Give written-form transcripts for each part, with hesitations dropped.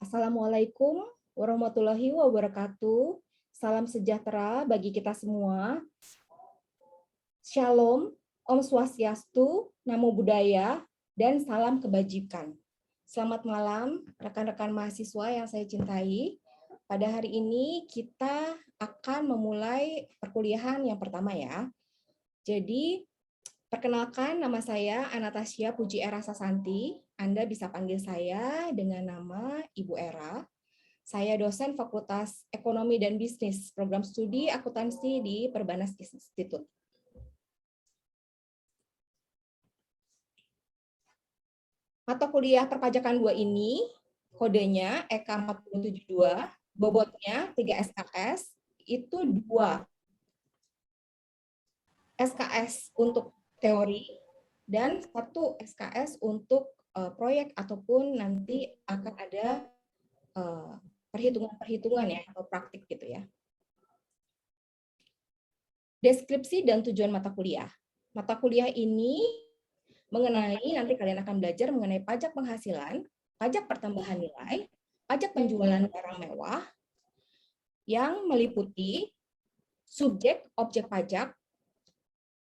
Assalamualaikum warahmatullahi wabarakatuh. Salam sejahtera bagi kita semua. Shalom, Om Swastiastu, Namo Buddhaya, dan salam kebajikan. Selamat malam rekan-rekan mahasiswa yang saya cintai. Pada hari ini kita akan memulai perkuliahan yang pertama ya. Jadi, perkenalkan nama saya Anastasia Puji Era Sasanti. Anda bisa panggil saya dengan nama Ibu Era. Saya dosen Fakultas Ekonomi dan Bisnis, Program Studi Akuntansi di Perbanas Institute. Mata kuliah perpajakan 2 ini, kodenya EK472, bobotnya 3 SKS, itu 2 SKS untuk teori, dan 1 SKS untuk proyek ataupun nanti akan ada perhitungan-perhitungan ya, atau praktik gitu ya. Deskripsi dan tujuan mata kuliah. Mata kuliah ini mengenai, nanti kalian akan belajar mengenai pajak penghasilan, pajak pertambahan nilai, pajak penjualan barang mewah, yang meliputi subjek objek pajak,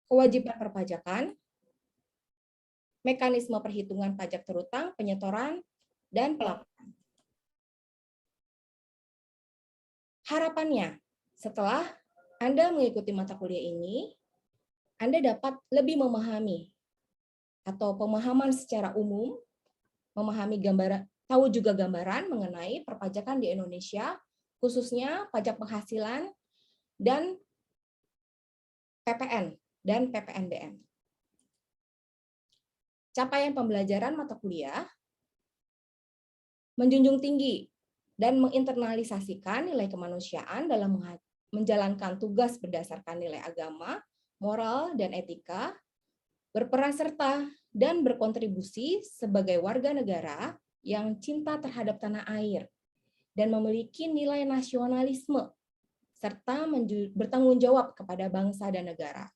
kewajiban perpajakan, mekanisme perhitungan pajak terutang, penyetoran, dan pelaporan. Harapannya, setelah Anda mengikuti mata kuliah ini, Anda dapat lebih memahami atau pemahaman secara umum, memahami gambaran, tahu juga gambaran mengenai perpajakan di Indonesia, khususnya pajak penghasilan dan PPN dan PPNBM. Capaian pembelajaran mata kuliah menjunjung tinggi dan menginternalisasikan nilai kemanusiaan dalam menjalankan tugas berdasarkan nilai agama, moral, dan etika, berperan serta dan berkontribusi sebagai warga negara yang cinta terhadap tanah air dan memiliki nilai nasionalisme serta bertanggung jawab kepada bangsa dan negara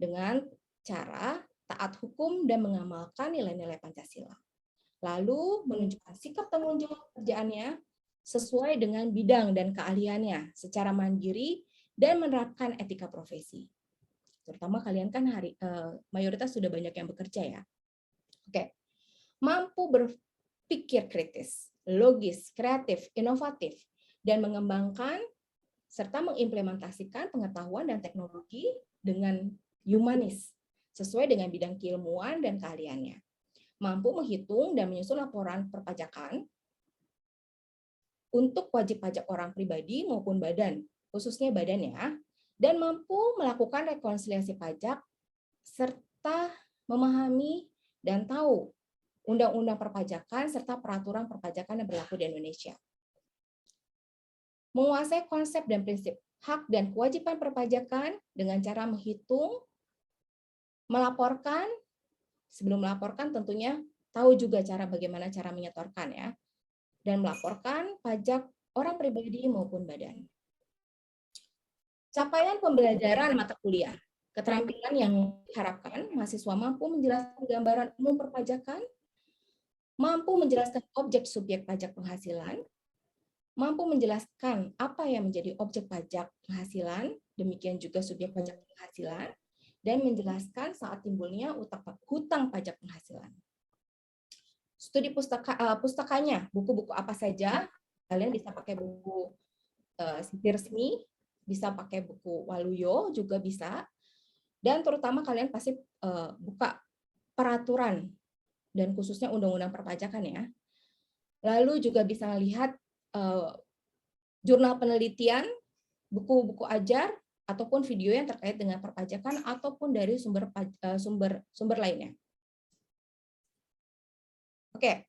dengan cara taat hukum dan mengamalkan nilai-nilai Pancasila. Lalu menunjukkan sikap tanggung jawab kerjaannya sesuai dengan bidang dan keahliannya secara mandiri dan menerapkan etika profesi. Terutama kalian kan mayoritas sudah banyak yang bekerja ya. Oke. Mampu berpikir kritis, logis, kreatif, inovatif, dan mengembangkan serta mengimplementasikan pengetahuan dan teknologi dengan humanis sesuai dengan bidang keilmuan dan keahliannya. Mampu menghitung dan menyusun laporan perpajakan untuk wajib pajak orang pribadi maupun badan, khususnya badan ya, dan mampu melakukan rekonsiliasi pajak serta memahami dan tahu undang-undang perpajakan serta peraturan perpajakan yang berlaku di Indonesia. Menguasai konsep dan prinsip hak dan kewajiban perpajakan dengan cara menghitung, melaporkan, sebelum melaporkan tentunya tahu juga bagaimana cara menyetorkan ya, dan melaporkan pajak orang pribadi maupun badan. Capaian pembelajaran mata kuliah. Keterampilan yang diharapkan, mahasiswa mampu menjelaskan gambaran umum perpajakan, mampu menjelaskan objek subjek pajak penghasilan, mampu menjelaskan apa yang menjadi objek pajak penghasilan, demikian juga subjek pajak penghasilan, dan menjelaskan saat timbulnya hutang pajak penghasilan. Studi pustakanya, buku-buku apa saja, kalian bisa pakai buku Siti Resmi, bisa pakai buku Waluyo juga bisa, dan terutama kalian pasti buka peraturan dan khususnya undang-undang perpajakan ya. Lalu juga bisa lihat jurnal penelitian, buku-buku ajar ataupun video yang terkait dengan perpajakan ataupun dari sumber lainnya. Oke,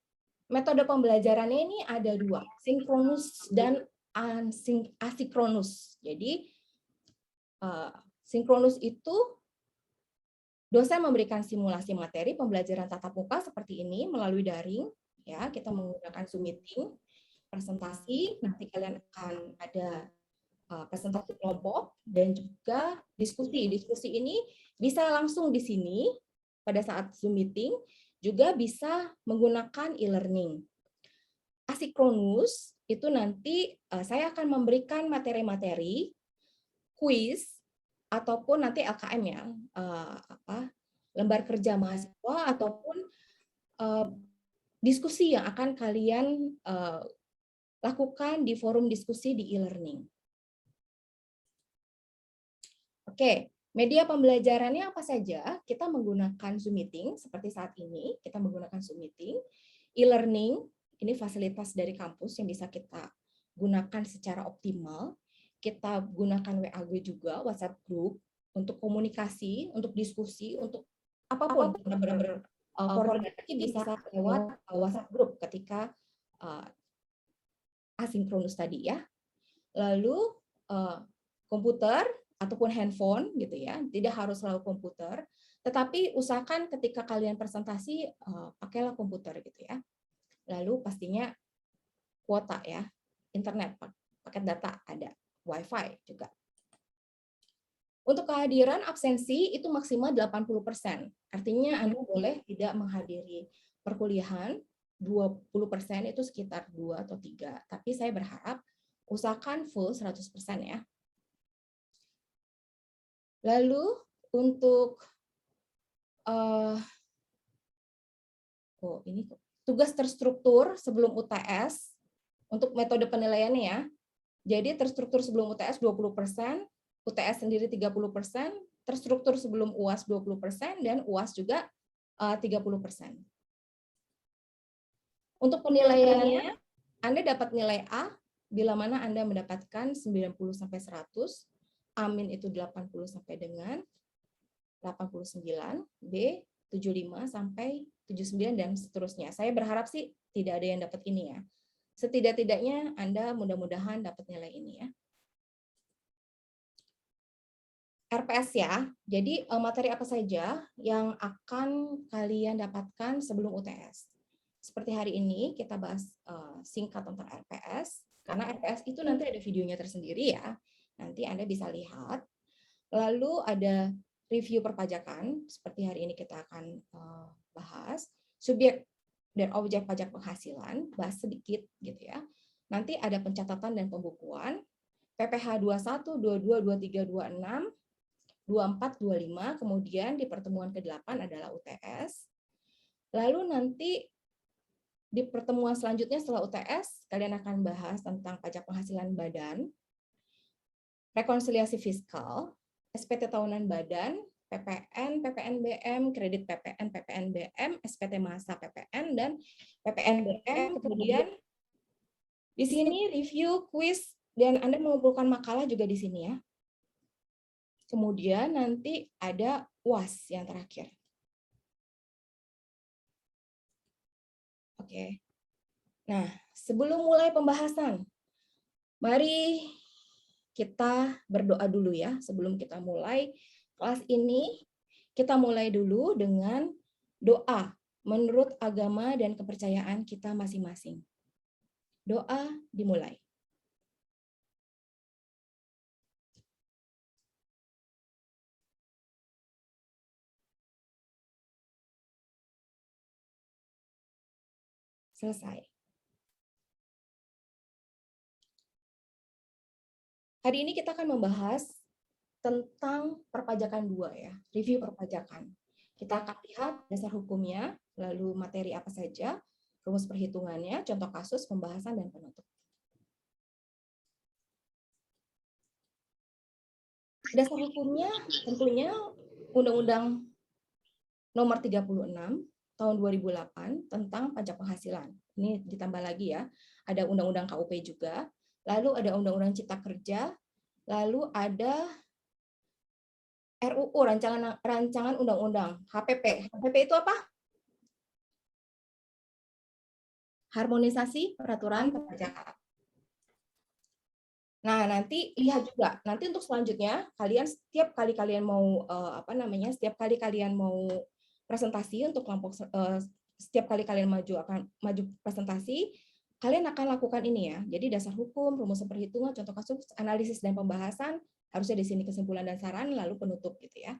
metode pembelajarannya ini ada 2, sinkronus dan asinkronus. Jadi sinkronus itu dosen memberikan simulasi materi pembelajaran tatap muka seperti ini melalui daring, ya kita menggunakan Zoom meeting, presentasi, nanti kalian akan ada presentasi kelompok dan juga diskusi. Diskusi ini bisa langsung di sini pada saat Zoom meeting, juga bisa menggunakan e-learning. Asinkronus itu nanti saya akan memberikan materi-materi, kuis, ataupun nanti LKM ya, lembar kerja mahasiswa ataupun diskusi yang akan kalian lakukan di forum diskusi di e-learning. Oke, media pembelajarannya apa saja? Kita menggunakan Zoom Meeting, seperti saat ini, kita menggunakan Zoom Meeting. E-learning, ini fasilitas dari kampus yang bisa kita gunakan secara optimal. Kita gunakan WA Group juga, WhatsApp Group, untuk komunikasi, untuk diskusi, untuk apapun. Benar-benar koordinasi bisa lewat WhatsApp Group ketika asinkronus tadi ya. Lalu komputer ataupun handphone gitu ya, tidak harus selalu komputer, tetapi usahakan ketika kalian presentasi pakailah komputer gitu ya. Lalu pastinya kuota ya, internet, paket data ada, wifi juga. Untuk kehadiran absensi itu maksimal 80%. Artinya Anda boleh tidak menghadiri perkuliahan, 20% itu sekitar 2 atau 3. Tapi saya berharap usahakan full 100% ya. Lalu untuk ini tugas terstruktur sebelum UTS untuk metode penilaiannya ya. Jadi terstruktur sebelum UTS 20%, UTS sendiri 30%, terstruktur sebelum UAS 20%, dan UAS juga 30%. Untuk penilaiannya, Anda dapat nilai A bila mana Anda mendapatkan 90-100, Amin itu 80 sampai dengan 89, B 75 sampai 79 dan seterusnya. Saya berharap sih tidak ada yang dapat ini ya. Setidak-tidaknya Anda mudah-mudahan dapat nilai ini ya. RPS ya. Jadi materi apa saja yang akan kalian dapatkan sebelum UTS. Seperti hari ini kita bahas singkat tentang RPS karena RPS itu nanti ada videonya tersendiri ya. Nanti Anda bisa lihat. Lalu ada review perpajakan, seperti hari ini kita akan bahas. Subjek dan objek pajak penghasilan, bahas sedikit gitu ya. Nanti ada pencatatan dan pembukuan, PPh 21, 22, 23, 26, 24, 25, kemudian di pertemuan ke-8 adalah UTS. Lalu nanti di pertemuan selanjutnya setelah UTS, kalian akan bahas tentang pajak penghasilan badan, rekonsiliasi fiskal, SPT tahunan badan, PPN, PPNBM, kredit PPN, PPNBM, SPT masa PPN, dan PPNBM. Kemudian di sini review, quiz, dan Anda mengumpulkan makalah juga di sini ya. Kemudian nanti ada UAS yang terakhir. Oke. Nah, sebelum mulai pembahasan, mari kita berdoa dulu ya. Sebelum kita mulai kelas ini, kita mulai dulu dengan doa menurut agama dan kepercayaan kita masing-masing. Doa dimulai. Selesai. Hari ini kita akan membahas tentang perpajakan 2 ya, review perpajakan. Kita akan lihat dasar hukumnya, lalu materi apa saja, rumus perhitungannya, contoh kasus, pembahasan, dan penutup. Dasar hukumnya tentunya Undang-Undang Nomor 36 tahun 2008 tentang pajak penghasilan. Ini ditambah lagi ya, ada Undang-Undang KUP juga, lalu ada Undang-Undang Cipta Kerja, lalu ada RUU, rancangan undang-undang, HPP. HPP itu apa? Harmonisasi Peraturan Perpajakan. Nah, nanti lihat juga. Nanti untuk selanjutnya, kalian setiap kali kalian mau setiap kali kalian mau presentasi untuk kelompok, setiap kali kalian maju presentasi, kalian akan lakukan ini ya. Jadi dasar hukum, rumus perhitungan, contoh kasus, analisis dan pembahasan, harusnya di sini kesimpulan dan saran, lalu penutup gitu ya.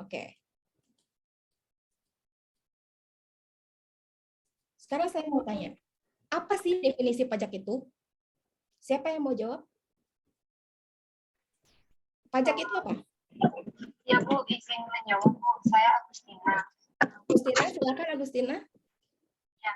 Oke. Sekarang saya mau tanya, Apa sih definisi pajak itu? Siapa yang mau jawab? Pajak itu apa? Ya Bu, izin menjawab Bu. Saya Agustina. Agustina, silakan Agustina. Ya,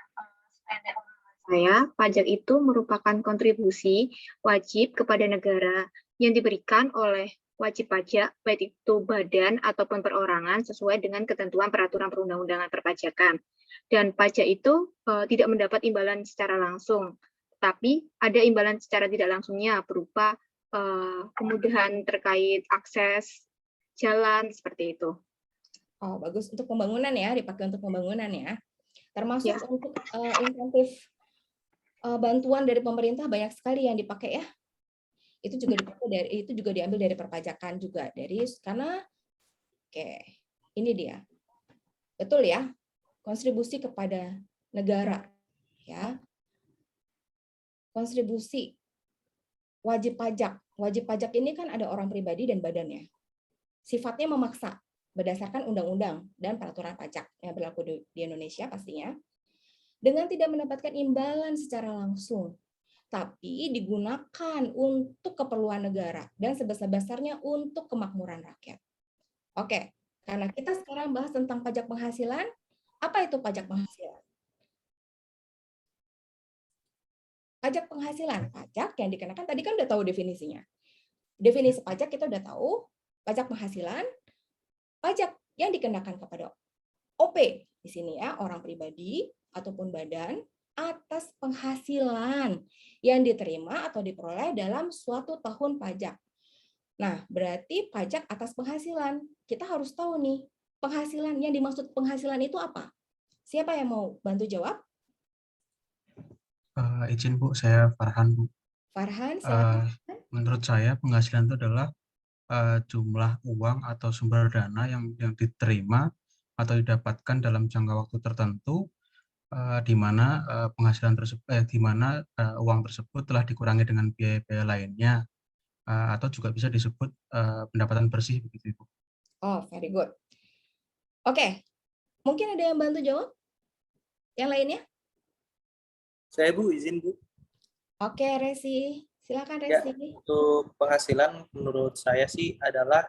saya, pajak itu merupakan kontribusi wajib kepada negara yang diberikan oleh wajib pajak, baik itu badan ataupun perorangan sesuai dengan ketentuan peraturan perundang-undangan perpajakan. Dan pajak itu tidak mendapat imbalan secara langsung, tapi ada imbalan secara tidak langsungnya berupa kemudahan terkait akses jalan seperti itu. Oh, bagus, untuk pembangunan ya, dipakai untuk pembangunan ya. Termasuk Ya. untuk insentif bantuan dari pemerintah banyak sekali yang dipakai ya. Itu juga diambil dari perpajakan juga, karena oke, ini dia. Betul ya, kontribusi kepada negara ya. Kontribusi wajib pajak. Wajib pajak ini kan ada orang pribadi dan badannya. Sifatnya memaksa berdasarkan undang-undang dan peraturan pajak yang berlaku di Indonesia pastinya, dengan tidak mendapatkan imbalan secara langsung, tapi digunakan untuk keperluan negara dan sebesar-besarnya untuk kemakmuran rakyat. Oke, karena kita sekarang bahas tentang pajak penghasilan, apa itu pajak penghasilan? Pajak penghasilan, pajak yang dikenakan, tadi kan udah tahu definisinya. Definisi pajak kita udah tahu, pajak penghasilan, pajak yang dikenakan kepada OP, di sini ya, orang pribadi ataupun badan, atas penghasilan yang diterima atau diperoleh dalam suatu tahun pajak. Nah, berarti pajak atas penghasilan. Kita harus tahu nih, penghasilan yang dimaksud penghasilan itu apa? Siapa yang mau bantu jawab? Izin Bu, saya Farhan Bu. Farhan, silakan. Menurut saya penghasilan itu adalah jumlah uang atau sumber dana yang diterima atau didapatkan dalam jangka waktu tertentu, di mana penghasilan tersebut, di mana uang tersebut telah dikurangi dengan biaya-biaya lainnya, atau juga bisa disebut pendapatan bersih begitu Ibu. Oh, very good. Oke, mungkin ada yang bantu jawab? Yang lainnya? Saya Bu, izin Bu. Oke, Resi. Silakan Ya, Resi. untuk penghasilan menurut saya sih adalah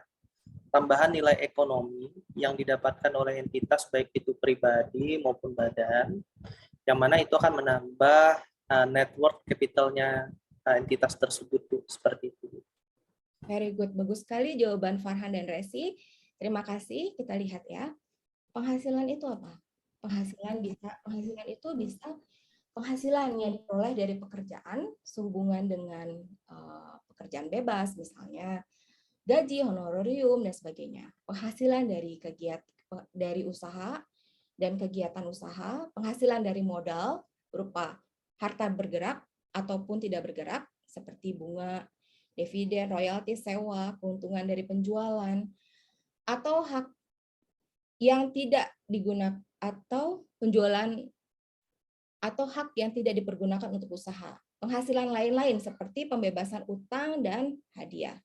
tambahan nilai ekonomi yang didapatkan oleh entitas baik itu pribadi maupun badan, yang mana itu akan menambah net worth capitalnya entitas tersebut Bu, seperti itu. Very good. Bagus sekali jawaban Farhan dan Resi. Terima kasih. Kita lihat ya. Penghasilan itu apa? Penghasilan itu bisa penghasilan yang diperoleh dari pekerjaan sehubungan dengan pekerjaan bebas, misalnya gaji, honorarium, dan sebagainya. Penghasilan dari usaha dan kegiatan usaha, penghasilan dari modal berupa harta bergerak ataupun tidak bergerak, seperti bunga, dividen, royalti, sewa, keuntungan dari penjualan, atau hak yang tidak digunakan atau penjualan atau hak yang tidak dipergunakan untuk usaha. Penghasilan lain-lain seperti pembebasan utang dan hadiah.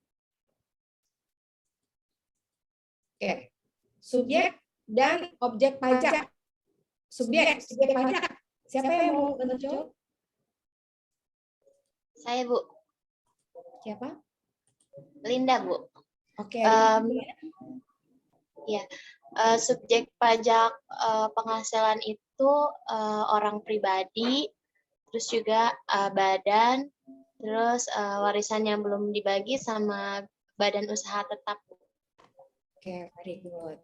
Oke. Subjek dan objek pajak. Subjek pajak. Siapa yang mau bantu jawab? Saya Bu. Siapa? Linda Bu. Oke. Ya, subjek pajak penghasilan itu orang pribadi, terus juga badan, terus warisan yang belum dibagi sama badan usaha tetap. Oke, very good.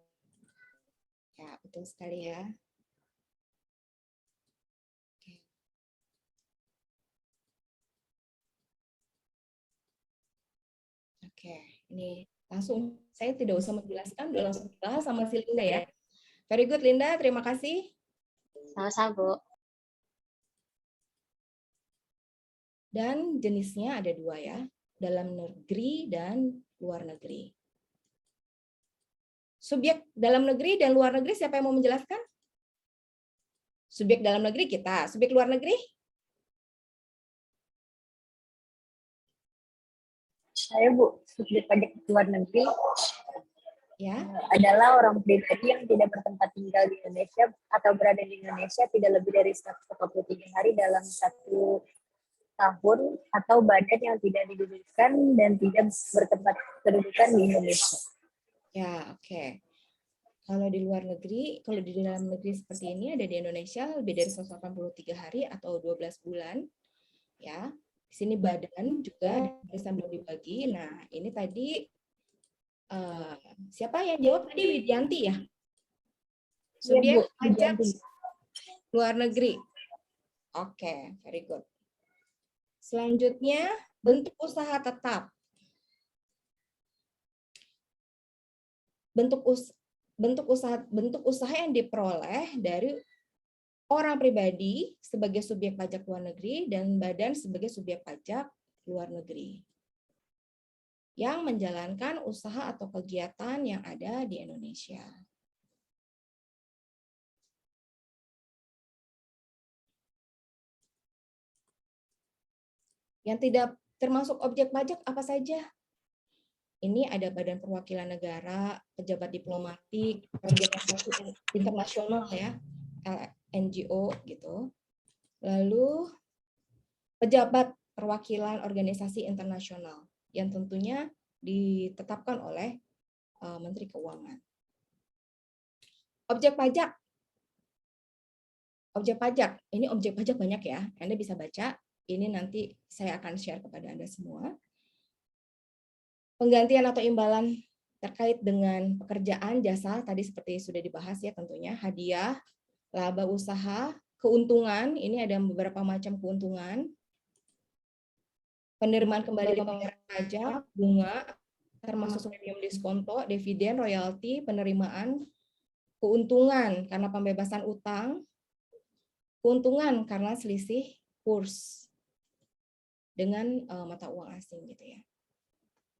Ya, betul sekali ya. Oke, ini langsung saya tidak usah menjelaskan, udah langsung dibahas sama si Linda ya. Very good Linda, terima kasih. Sama-sama Bu. Dan jenisnya ada dua ya, dalam negeri dan luar negeri. Subjek dalam negeri dan luar negeri, siapa yang mau menjelaskan? Subjek dalam negeri kita, subjek luar negeri? Saya Bu, subjek pajak luar negeri. Ya. adalah orang pribadi yang tidak bertempat tinggal di Indonesia atau berada di Indonesia tidak lebih dari 143 hari dalam 1 tahun, atau badan yang tidak didudukan dan tidak bertempat kedudukan di Indonesia. Ya, oke. Kalau di luar negeri, kalau di dalam negeri seperti ini ada di Indonesia lebih dari 183 hari atau 12 bulan. Ya. Di sini badan juga bisa dibagi. Nah, ini tadi siapa yang jawab tadi? Widianti ya? Subjek pajak luar negeri. Oke, very good. Selanjutnya, bentuk usaha tetap. Bentuk usaha yang diperoleh dari orang pribadi sebagai subjek pajak luar negeri dan badan sebagai subjek pajak luar negeri yang menjalankan usaha atau kegiatan yang ada di Indonesia. Yang tidak termasuk objek pajak apa saja? Ini ada Badan Perwakilan Negara, pejabat diplomatik, organisasi internasional ya, NGO gitu. Lalu pejabat perwakilan organisasi internasional yang tentunya ditetapkan oleh Menteri Keuangan. Objek pajak. Objek pajak, ini objek pajak banyak ya. Anda bisa baca, ini nanti saya akan share kepada Anda semua. Penggantian atau imbalan terkait dengan pekerjaan, jasa, tadi seperti sudah dibahas ya tentunya, hadiah, laba usaha, keuntungan, ini ada beberapa macam keuntungan, penerimaan kembali pembayaran pajak, bunga, termasuk premium diskonto, dividen, royalti, penerimaan, keuntungan karena pembebasan utang, keuntungan karena selisih kurs dengan mata uang asing gitu ya.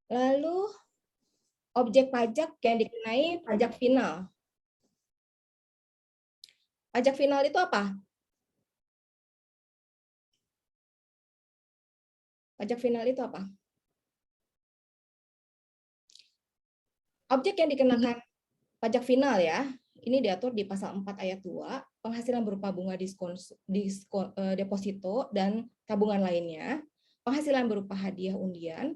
Lalu objek pajak yang dikenai pajak final. Pajak final itu apa? Pajak final itu apa? Objek yang dikenakan pajak final ya, ini diatur di pasal 4 ayat 2, penghasilan berupa bunga deposito dan tabungan lainnya, penghasilan berupa hadiah undian,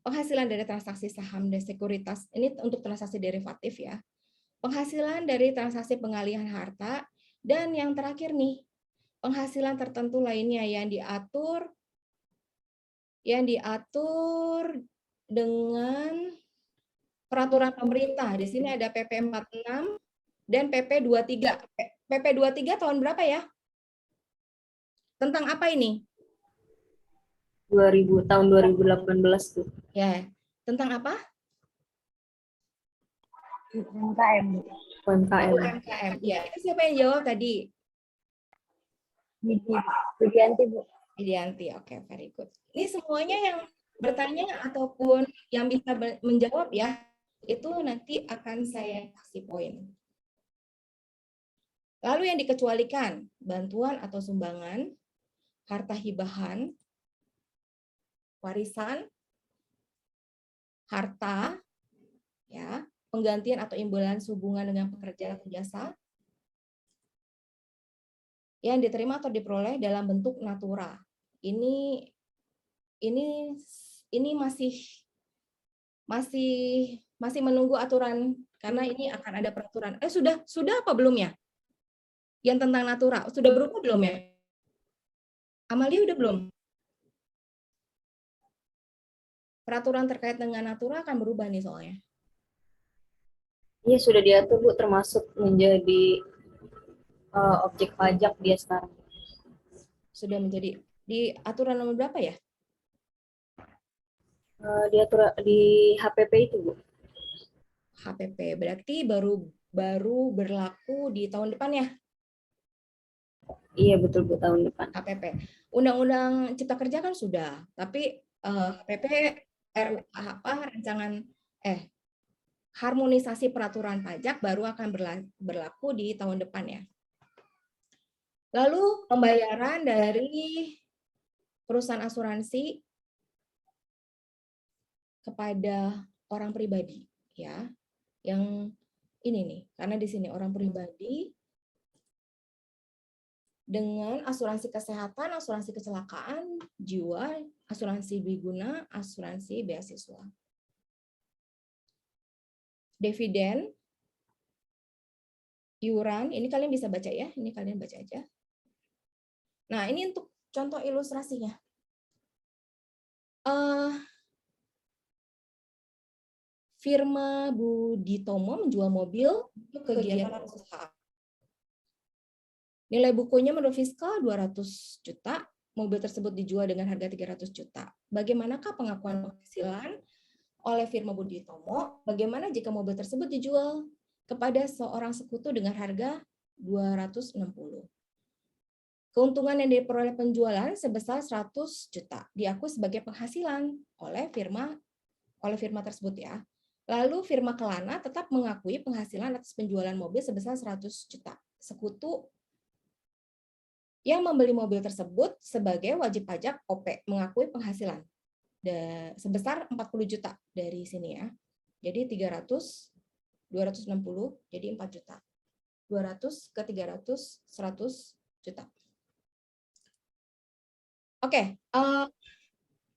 penghasilan dari transaksi saham dan sekuritas, ini untuk transaksi derivatif ya, penghasilan dari transaksi pengalihan harta, dan yang terakhir nih, penghasilan tertentu lainnya yang diatur dengan peraturan pemerintah. Di sini ada PP 46 dan PP 23. PP 23 tahun berapa ya? Tentang apa ini? Tahun 2018 tuh. Ya, tentang apa? UMKM. UMKM. Ya, itu siapa yang jawab tadi? Widianti, Bu. Widianti. Oke, very good. Ini semuanya yang bertanya ataupun yang bisa menjawab ya, itu nanti akan saya kasih poin. Lalu yang dikecualikan, bantuan atau sumbangan, harta hibahan, warisan, harta, ya, penggantian atau imbalan sehubungan dengan pekerjaan atau jasa, yang diterima atau diperoleh dalam bentuk natura. Ini masih menunggu aturan karena ini akan ada peraturan. Sudah apa belum ya? Yang tentang natura sudah berubah belum ya? Amalia udah belum? Peraturan terkait dengan natura akan berubah nih soalnya. Iya, sudah diatur, Bu, termasuk menjadi objek pajak dia sekarang. Sudah menjadi di aturan nomor berapa ya? Diatur di HPP itu, Bu. HPP berarti baru berlaku di tahun depan ya? Iya, betul, Bu, tahun depan. HPP. Undang-Undang Cipta Kerja kan sudah, tapi HPP harmonisasi peraturan pajak baru akan berlaku di tahun depan ya. Lalu pembayaran dari perusahaan asuransi kepada orang pribadi ya. yang ini nih, karena di sini orang pribadi dengan asuransi kesehatan, asuransi kecelakaan, jiwa, asuransi dwiguna, asuransi beasiswa. Dividen, iuran, ini kalian bisa baca ya, ini kalian baca aja. Nah, ini untuk contoh ilustrasinya. Firma Budi Tomo menjual mobil untuk kegiatan usaha. Nilai bukunya menurut fiskal 200 juta, mobil tersebut dijual dengan harga 300 juta. Bagaimanakah pengakuan penghasilan oleh firma Budi Tomo? Bagaimana jika mobil tersebut dijual kepada seorang sekutu dengan harga 260? Keuntungan yang diperoleh penjualan sebesar 100 juta diakui sebagai penghasilan oleh firma tersebut ya. Lalu firma Kelana tetap mengakui penghasilan atas penjualan mobil sebesar 100 juta. Sekutu yang membeli mobil tersebut sebagai wajib pajak OP mengakui penghasilan sebesar 40 juta dari sini ya. Jadi 260 jadi 4 juta. 200 ke 300 100 juta. Oke,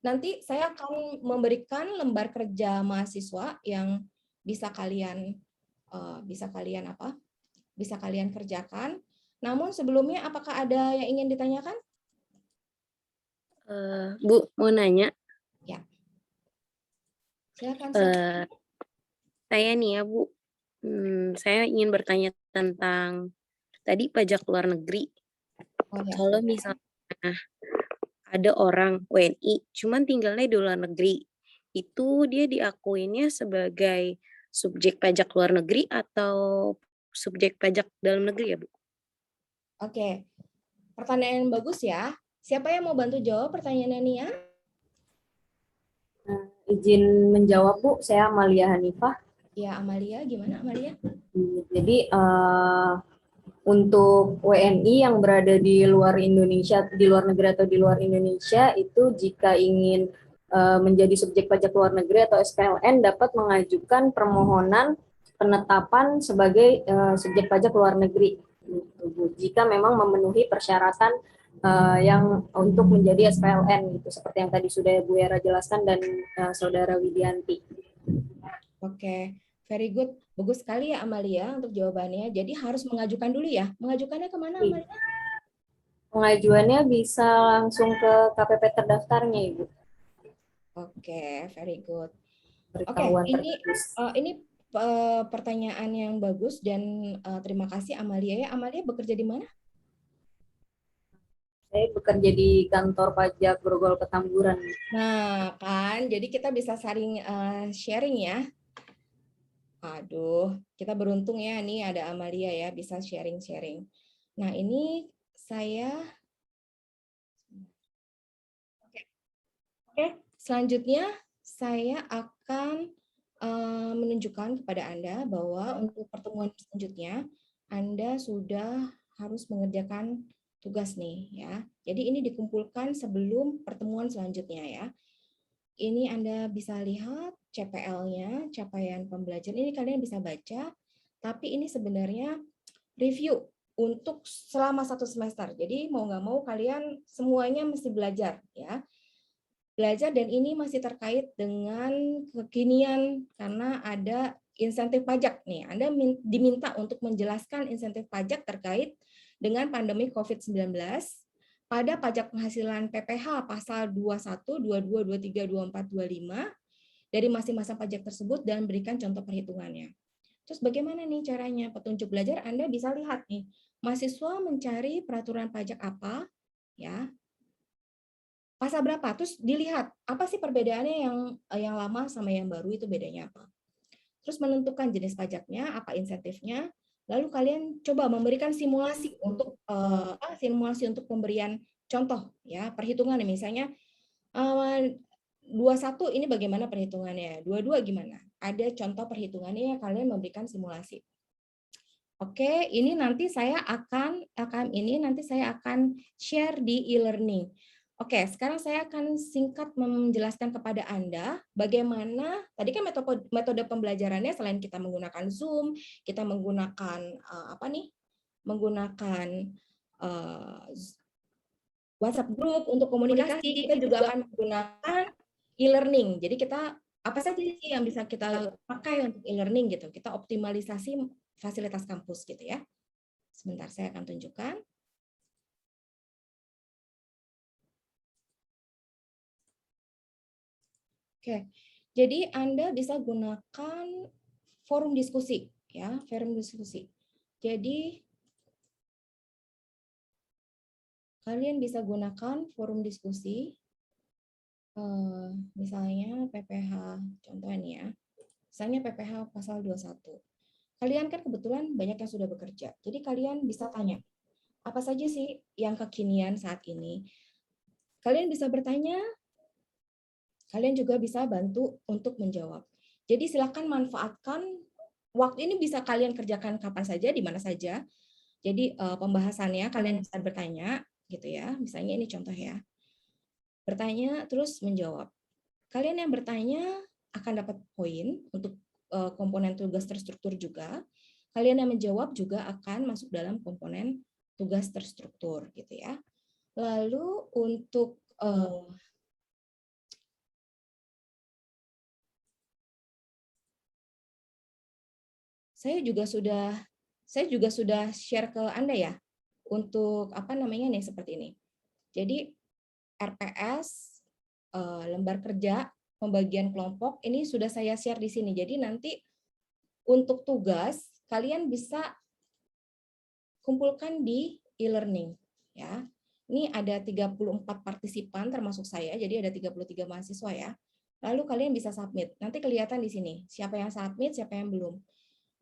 nanti saya akan memberikan lembar kerja mahasiswa yang bisa kalian kerjakan. Namun sebelumnya apakah ada yang ingin ditanyakan? Bu, mau nanya. Ya. Silakan. Saya nih ya, Bu. Saya ingin bertanya tentang tadi pajak luar negeri. Oh, ya. Kalau misalnya ada orang WNI, cuman tinggalnya di luar negeri, itu dia diakuinnya sebagai subjek pajak luar negeri atau subjek pajak dalam negeri ya, Bu? Oke, pertanyaan bagus ya. Siapa yang mau bantu jawab pertanyaannya Nia? Izin menjawab Bu, saya Amalia Hanifah. Ya, Amalia, gimana Amalia? Jadi untuk WNI yang berada di luar Indonesia, di luar negeri atau di luar Indonesia, itu jika ingin menjadi subjek pajak luar negeri atau SPLN dapat mengajukan permohonan penetapan sebagai subjek pajak luar negeri. Jika memang memenuhi persyaratan yang untuk menjadi SPLN gitu, seperti yang tadi sudah Bu Era jelaskan dan Saudara Widianti. Oke, very good. Bagus sekali ya Amalia untuk jawabannya. Jadi harus mengajukan dulu ya. Mengajukannya kemana Amalia? Pengajuannya bisa langsung ke KPP terdaftarnya Ibu. Oke, very good. Oke, Beritahuan ini pertanyaan yang bagus dan terima kasih Amalia ya. Amalia bekerja di mana? Saya bekerja di kantor pajak Grogol Petamburan. Nah, kan jadi kita bisa saling sharing ya. Aduh, kita beruntung ya nih ada Amalia ya bisa sharing-sharing. Nah, ini saya Oke, selanjutnya saya akan menunjukkan kepada Anda bahwa untuk pertemuan selanjutnya Anda sudah harus mengerjakan tugas nih ya. Jadi ini dikumpulkan sebelum pertemuan selanjutnya ya. Ini Anda bisa lihat CPL-nya, capaian pembelajaran. Ini kalian bisa baca, tapi ini sebenarnya review untuk selama 1 semester. Jadi mau nggak mau kalian semuanya mesti belajar ya. Belajar dan ini masih terkait dengan kekinian karena ada insentif pajak nih. Anda diminta untuk menjelaskan insentif pajak terkait dengan pandemi COVID-19 pada pajak penghasilan PPh pasal 21, 22, 23, 24, 25 dari masing-masing pajak tersebut dan berikan contoh perhitungannya. Terus bagaimana nih caranya? Petunjuk belajar Anda bisa lihat nih. Mahasiswa mencari peraturan pajak apa ya? Pasal berapa? Terus dilihat apa sih perbedaannya yang lama sama yang baru itu bedanya apa. Terus menentukan jenis pajaknya, apa insentifnya. Lalu kalian coba memberikan simulasi untuk pemberian contoh ya perhitungan misalnya 21 ini bagaimana perhitungannya, 22 gimana? Ada contoh perhitungannya kalian memberikan simulasi. Oke, ini nanti saya akan share di e-learning. Oke, sekarang saya akan singkat menjelaskan kepada Anda bagaimana tadi kan metode pembelajarannya selain kita menggunakan Zoom, kita menggunakan menggunakan WhatsApp group untuk komunikasi, kita juga akan menggunakan e-learning. Jadi kita apa saja sih yang bisa kita pakai untuk e-learning gitu. Kita optimalisasi fasilitas kampus gitu ya. Sebentar saya akan tunjukkan. Oke, jadi Anda bisa gunakan forum diskusi, ya, forum diskusi. Jadi kalian bisa gunakan forum diskusi, misalnya PPH, contohnya nih ya, misalnya PPH pasal 21. Kalian kan kebetulan banyak yang sudah bekerja, jadi kalian bisa tanya, apa saja sih yang kekinian saat ini? Kalian bisa bertanya, kalian juga bisa bantu untuk menjawab. Jadi silakan manfaatkan waktu ini, bisa kalian kerjakan kapan saja, di mana saja. Jadi pembahasannya kalian bisa bertanya gitu ya. Misalnya ini contoh ya. Bertanya terus menjawab. Kalian yang bertanya akan dapat poin untuk komponen tugas terstruktur juga. Kalian yang menjawab juga akan masuk dalam komponen tugas terstruktur gitu ya. Lalu untuk saya juga sudah share ke Anda ya untuk nih seperti ini. Jadi RPS, lembar kerja, pembagian kelompok ini sudah saya share di sini. Jadi nanti untuk tugas kalian bisa kumpulkan di e-learning ya. Ini ada 34 partisipan termasuk saya, jadi ada 33 mahasiswa ya. Lalu kalian bisa submit. Nanti kelihatan di sini siapa yang submit, siapa yang belum.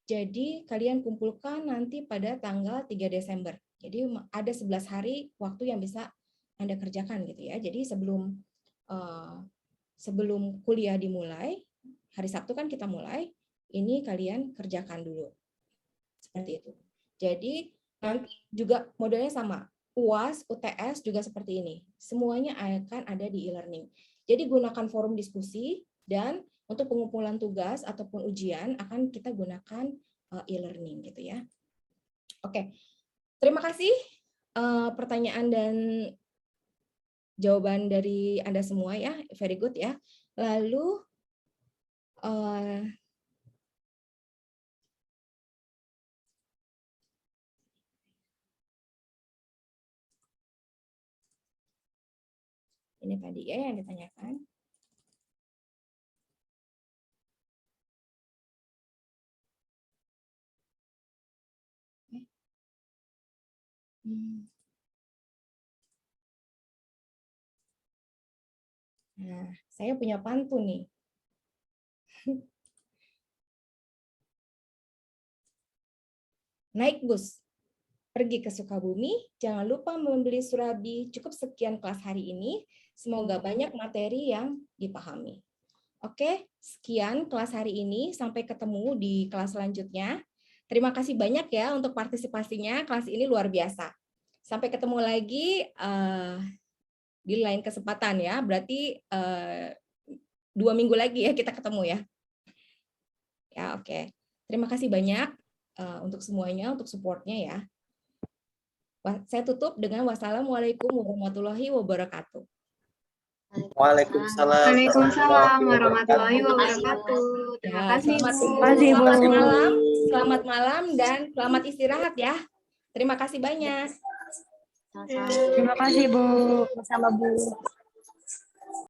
Jadi kalian kumpulkan nanti pada tanggal 3 Desember. Jadi ada 11 hari waktu yang bisa Anda kerjakan gitu ya. Jadi sebelum kuliah dimulai, hari Sabtu kan kita mulai, ini kalian kerjakan dulu. Seperti itu. Jadi nanti juga modelnya sama. UAS, UTS juga seperti ini. Semuanya akan ada di e-learning. Jadi gunakan forum diskusi, dan untuk pengumpulan tugas ataupun ujian akan kita gunakan e-learning gitu ya. Oke, terima kasih pertanyaan dan jawaban dari Anda semua ya, very good ya. Lalu ini tadi ya yang ditanyakan. Nah, saya punya pantun nih. Naik bus, pergi ke Sukabumi, jangan lupa membeli Surabi. Cukup sekian kelas hari ini. Semoga banyak materi yang dipahami. Oke, sekian kelas hari ini. Sampai ketemu di kelas selanjutnya. Terima kasih banyak ya untuk partisipasinya. Kelas ini luar biasa. Sampai ketemu lagi di lain kesempatan ya. Berarti 2 minggu lagi ya kita ketemu ya. Ya, oke. Terima kasih banyak untuk semuanya, untuk supportnya ya. Saya tutup dengan wassalamualaikum warahmatullahi wabarakatuh. Waalaikumsalam warahmatullahi wabarakatuh. Terima kasih. Selamat malam, selamat malam dan selamat istirahat ya. Terima kasih banyak. Terima kasih Bu. Sama Bu.